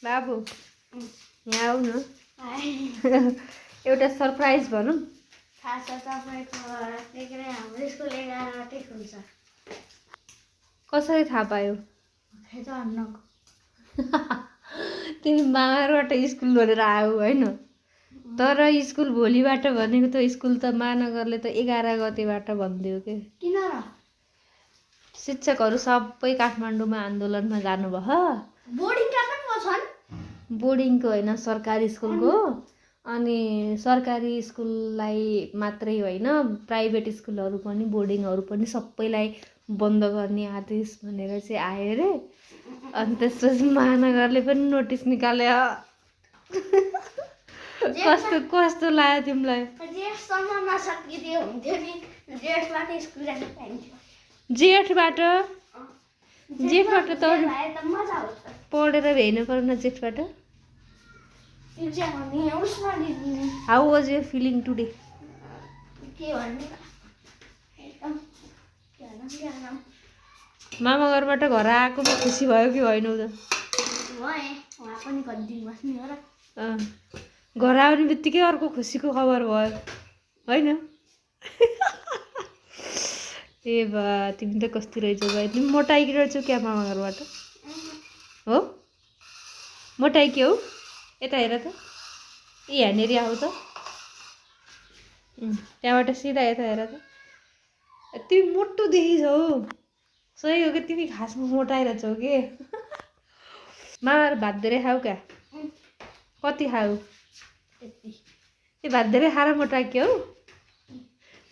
बाबु यहाँ आऊ न एउटा सरप्राइज भनौँ थाहा छ तपाईँको हाम्रो स्कुल 11 बजे खुल्छ कसरी थाहा पायो तिमी महानगरबाट स्कुल भनेर आऊ होइन तर स्कुल भोलिबाट भनेको त स्कुल त महानगरले त 11 गतेबाट भनिदियो के किन र शिक्षकहरू सबै काठमाडौँमा आन्दोलनमा जानुभयो बोर्डिङका पनि छन् बोर्डिङको होइन सरकारी स्कुलको अनि सरकारी स्कुललाई मात्रै होइन प्राइभेट स्कुलहरू पनि बोर्डिङहरू पनि सबैलाई बन्द गर्ने आदेश भनेर चाहिँ आयो रे अनि त्यसपछि महानगरले पनि नोटिस निकाल्यो कस्तो कस्तो लाग्यो तिमीलाई जेठसम्म नसकिदियो हुन्थ्यो नि जेठबाट स्कुल जान पाइन्थ्यो जेठबाट त मजा आउँछ पढेर भ्याउनु पर्ने जेठबाट how was your feeling today के भन्ने मामा घरबाट घर आएको खुसी भयो कि होइन उता उहाँ पनि कति बस्ने हो र घर आउने बित्तिकै अर्को खुसीको खबर भयो होइन ए बा तिमी त कस्तो रहेछौ भाइ तिमी मोटाइकी रहेछौ क्या मामा घरबाट हो मोटाइकी हौ यता हेर त यहाँनिर आऊ त त्यहाँबाट सिधा यता हेर त तिमी मोटो देखिछौ सही हो कि तिमी खासमा मोटाइरहेछौ कि मामा भात धेरै खाऊ क्या कति खाऊ ए भात धेरै खाएर मोटाइकी हौ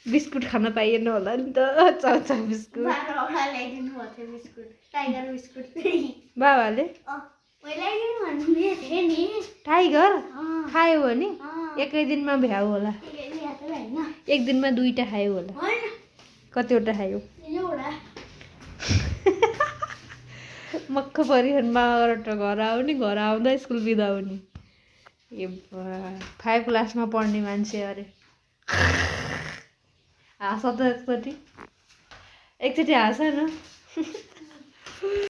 बिस्कुट खान पाइएन होला नि त चाउचाउ बिस्कुट बाबाले टाइगर खायो भने एकै दिनमा भ्याउ होला एक दिनमा 2टा खायो होला कतिवटा खायो मक्ख परिहन मामाबाट घर आउने घर आउँदा स्कुल बिदा हुने ए 5 क्लासमा पढ्ने मान्छे अरे हाँस त एकचोटि हाँस न